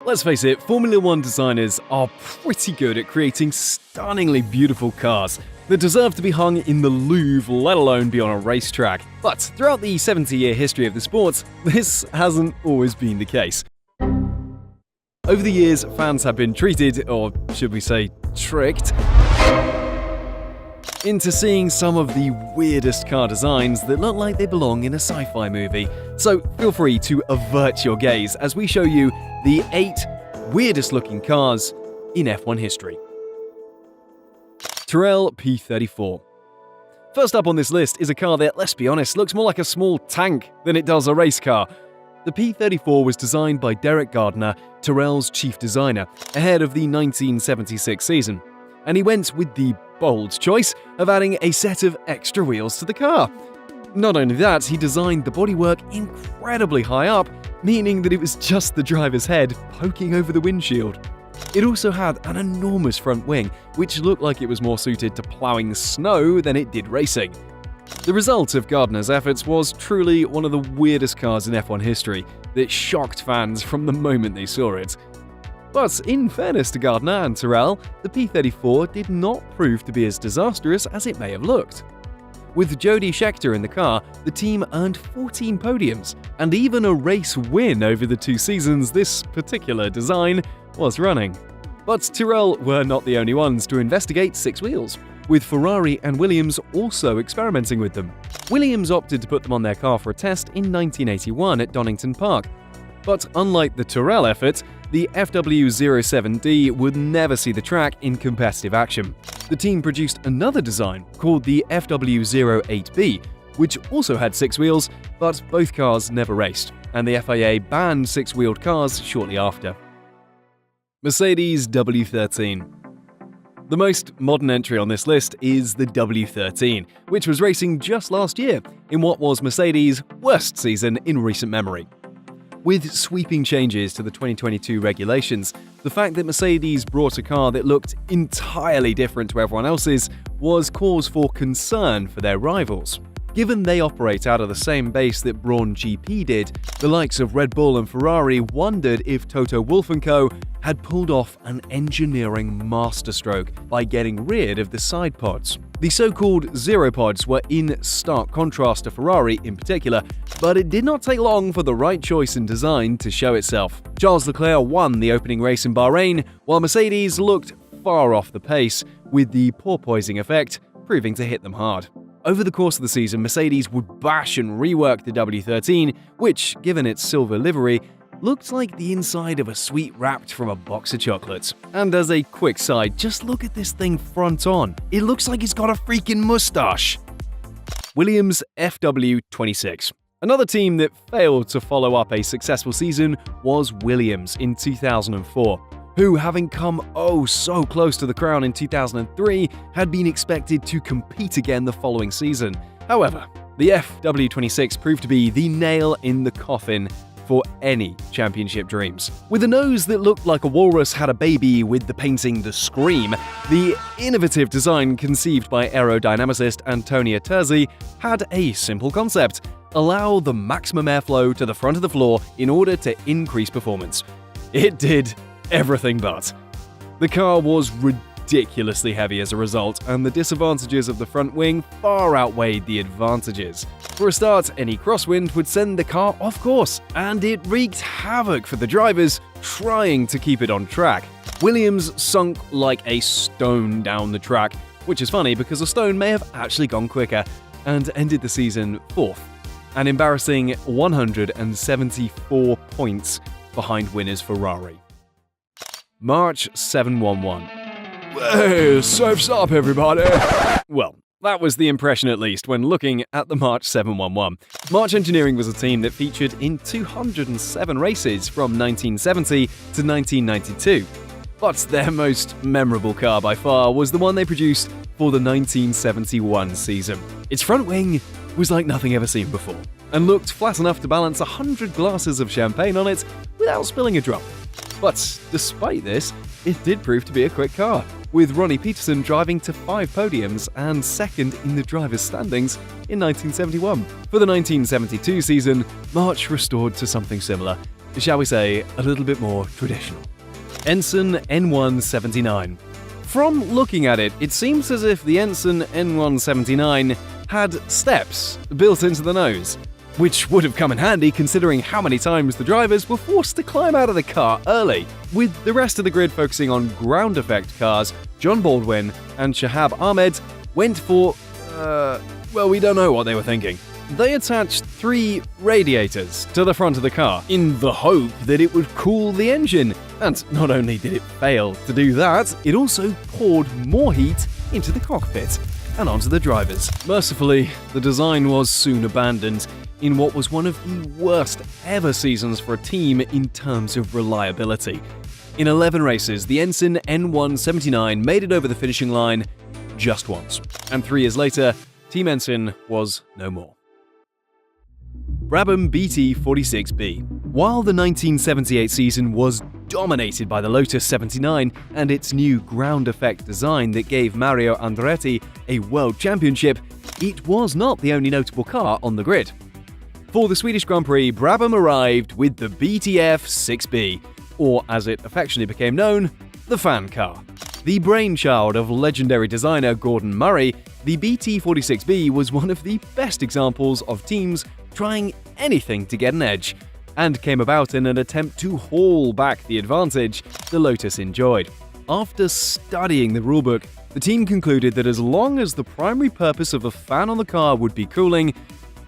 Let's face it, Formula One designers are pretty good at creating stunningly beautiful cars that deserve to be hung in the Louvre, let alone be on a racetrack. But throughout the 70-year history of the sport, this hasn't always been the case. Over the years, fans have been treated, or should we say, tricked, into seeing some of the weirdest car designs that look like they belong in a sci-fi movie. So feel free to avert your gaze as we show you the 8 weirdest looking cars in F1 history. Tyrrell P34. First up on this list is a car that, let's be honest, looks more like a small tank than it does a race car. The P34 was designed by Derek Gardner, Tyrrell's chief designer, ahead of the 1976 season. And he went with the bold choice of adding a set of extra wheels to the car. Not only that, he designed the bodywork incredibly high up, meaning that it was just the driver's head poking over the windshield. It also had an enormous front wing, which looked like it was more suited to ploughing snow than it did racing. The result of Gardner's efforts was truly one of the weirdest cars in F1 history that shocked fans from the moment they saw it. But in fairness to Gardner and Tyrrell, the P34 did not prove to be as disastrous as it may have looked. With Jody Scheckter in the car, the team earned 14 podiums, and even a race win over the 2 seasons this particular design was running. But Tyrrell were not the only ones to investigate 6 wheels, with Ferrari and Williams also experimenting with them. Williams opted to put them on their car for a test in 1981 at Donington Park. But unlike the Tyrrell effort, the FW07D would never see the track in competitive action. The team produced another design called the FW08B, which also had 6 wheels, but both cars never raced, and the FIA banned 6-wheeled cars shortly after. Mercedes W13. The most modern entry on this list is the W13, which was racing just last year in what was Mercedes' worst season in recent memory. With sweeping changes to the 2022 regulations, the fact that Mercedes brought a car that looked entirely different to everyone else's was cause for concern for their rivals. Given they operate out of the same base that Brawn GP did, the likes of Red Bull and Ferrari wondered if Toto Wolff & Co. had pulled off an engineering masterstroke by getting rid of the side pods. The so-called zero pods were in stark contrast to Ferrari in particular, but it did not take long for the right choice in design to show itself. Charles Leclerc won the opening race in Bahrain, while Mercedes looked far off the pace, with the porpoising effect proving to hit them hard. Over the course of the season, Mercedes would bash and rework the W13, which, given its silver livery, looked like the inside of a sweet wrapped from a box of chocolates. And as a quick side, just look at this thing front on. It looks like it's got a freaking mustache. Williams FW26. Another team that failed to follow up a successful season was Williams in 2004. Who, having come oh so close to the crown in 2003, had been expected to compete again the following season. However, the FW26 proved to be the nail in the coffin for any championship dreams. With a nose that looked like a walrus had a baby with the painting The Scream, the innovative design conceived by aerodynamicist Antonia Terzi had a simple concept: allow the maximum airflow to the front of the floor in order to increase performance. It did everything but. The car was ridiculously heavy as a result, and the disadvantages of the front wing far outweighed the advantages. For a start, any crosswind would send the car off course, and it wreaked havoc for the drivers trying to keep it on track. Williams sunk like a stone down the track, which is funny because a stone may have actually gone quicker, and ended the season 4th, an embarrassing 174 points behind winners Ferrari. March 711. Hey, surf's up, everybody! Well, that was the impression at least when looking at the March 711. March Engineering was a team that featured in 207 races from 1970 to 1992. But their most memorable car by far was the one they produced for the 1971 season. Its front wing was like nothing ever seen before, and looked flat enough to balance 100 glasses of champagne on it without spilling a drop. But despite this, it did prove to be a quick car, with Ronnie Peterson driving to 5 podiums and second in the drivers' standings in 1971. For the 1972 season, March restored to something similar, shall we say, a little bit more traditional. Ensign N179. From looking at it, it seems as if the Ensign N179 had steps built into the nose, which would have come in handy considering how many times the drivers were forced to climb out of the car early. With the rest of the grid focusing on ground effect cars, John Baldwin and Shahab Ahmed went for, well, we don't know what they were thinking. They attached 3 radiators to the front of the car in the hope that it would cool the engine. And not only did it fail to do that, it also poured more heat into the cockpit and onto the drivers. Mercifully, the design was soon abandoned in what was one of the worst ever seasons for a team in terms of reliability. In 11 races, the Ensign N179 made it over the finishing line just once. And 3 years later, Team Ensign was no more. Brabham BT46B. While the 1978 season was dominated by the Lotus 79 and its new ground effect design that gave Mario Andretti a world championship, it was not the only notable car on the grid. For the Swedish Grand Prix, Brabham arrived with the BTF 6B, or as it affectionately became known, the fan car. The brainchild of legendary designer Gordon Murray, the BT46B was one of the best examples of teams trying anything to get an edge, and came about in an attempt to haul back the advantage the Lotus enjoyed. After studying the rulebook, the team concluded that as long as the primary purpose of the fan on the car would be cooling,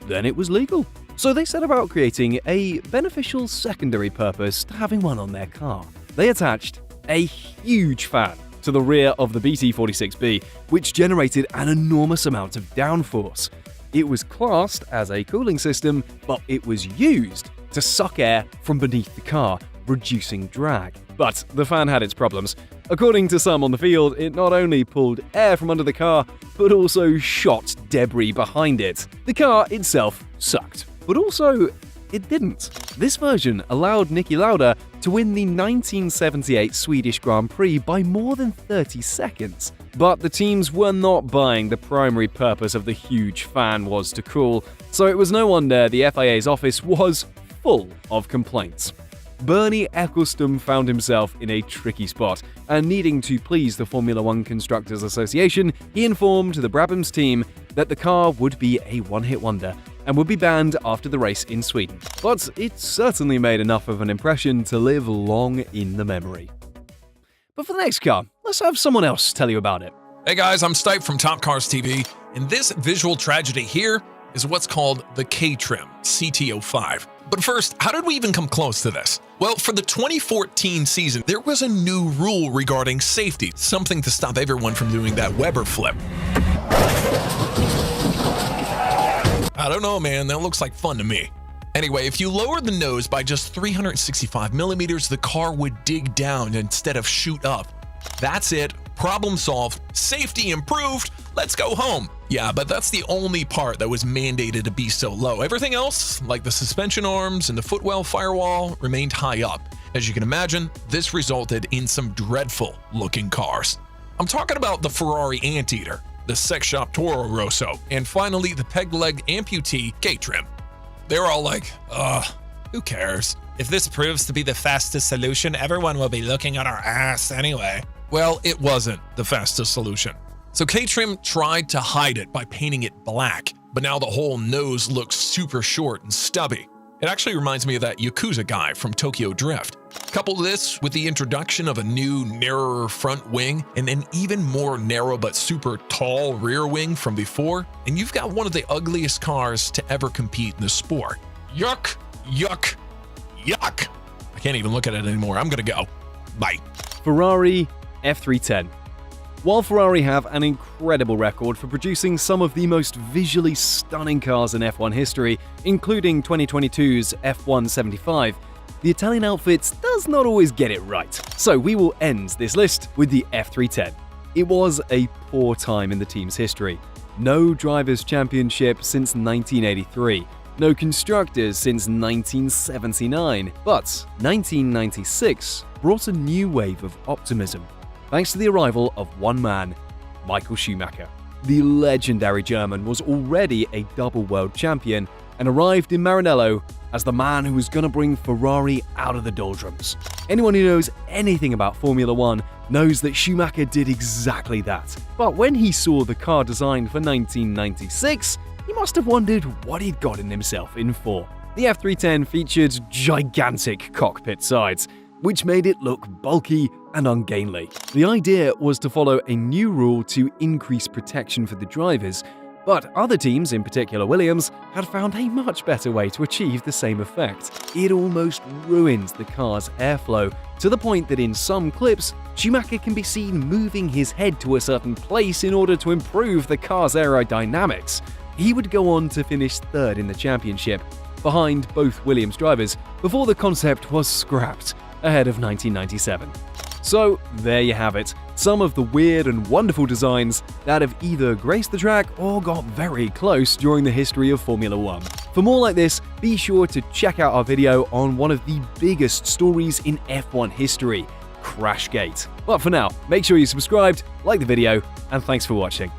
then it was legal. So they set about creating a beneficial secondary purpose to having one on their car. They attached a huge fan to the rear of the BT46B, which generated an enormous amount of downforce. It was classed as a cooling system, but it was used to suck air from beneath the car, reducing drag. But the fan had its problems. According to some on the field, it not only pulled air from under the car, but also shot debris behind it. The car itself sucked, but also it didn't. This version allowed Niki Lauda to win the 1978 Swedish Grand Prix by more than 30 seconds. But the teams were not buying the primary purpose of the huge fan was to cool, so it was no wonder the FIA's office was full of complaints. Bernie Ecclestone found himself in a tricky spot, and needing to please the Formula One Constructors Association, he informed the Brabham's team that the car would be a one-hit wonder and would be banned after the race in Sweden. But it certainly made enough of an impression to live long in the memory. But for the next car, let's have someone else tell you about it. Hey guys, I'm Stipe from Top Cars TV, and this visual tragedy here is what's called the K-Trim CT05. But first, how did we even come close to this? Well, for the 2014 season, there was a new rule regarding safety, something to stop everyone from doing that Weber flip. I don't know, man, that looks like fun to me. Anyway, if you lower the nose by just 365 millimeters, the car would dig down instead of shoot up. That's it. Problem solved. Safety improved. Let's go home. Yeah, but that's the only part that was mandated to be so low. Everything else, like the suspension arms and the footwell firewall, remained high up. As you can imagine, this resulted in some dreadful looking cars. I'm talking about the Ferrari Anteater, the sex shop Toro Rosso, and finally the peg-legged amputee K-Trim. They were all like, who cares? If this proves to be the fastest solution, everyone will be looking at our ass anyway. Well, it wasn't the fastest solution. So K-Trim tried to hide it by painting it black, but now the whole nose looks super short and stubby. It actually reminds me of that Yakuza guy from Tokyo Drift. Couple this with the introduction of a new, narrower front wing and an even more narrow but super tall rear wing from before, and you've got one of the ugliest cars to ever compete in the sport. Yuck, yuck, yuck. I can't even look at it anymore. I'm gonna go. Bye. Ferrari F310. While Ferrari have an incredible record for producing some of the most visually stunning cars in F1 history, including 2022's F175, the Italian outfit does not always get it right. So we will end this list with the F310. It was a poor time in the team's history. No Drivers' Championship since 1983. No Constructors since 1979. But 1996 brought a new wave of optimism, thanks to the arrival of one man, Michael Schumacher. The legendary German was already a double world champion and arrived in Maranello as the man who was going to bring Ferrari out of the doldrums. Anyone who knows anything about Formula One knows that Schumacher did exactly that. But when he saw the car designed for 1996, he must have wondered what he'd gotten himself in for. The F310 featured gigantic cockpit sides, which made it look bulky and ungainly. The idea was to follow a new rule to increase protection for the drivers, but other teams, in particular Williams, had found a much better way to achieve the same effect. It almost ruined the car's airflow, to the point that in some clips, Schumacher can be seen moving his head to a certain place in order to improve the car's aerodynamics. He would go on to finish third in the championship, behind both Williams drivers, before the concept was scrapped ahead of 1997. So there you have it, some of the weird and wonderful designs that have either graced the track or got very close during the history of Formula One. For more like this, be sure to check out our video on one of the biggest stories in F1 history, Crashgate. But for now, make sure you subscribed, like the video, and thanks for watching.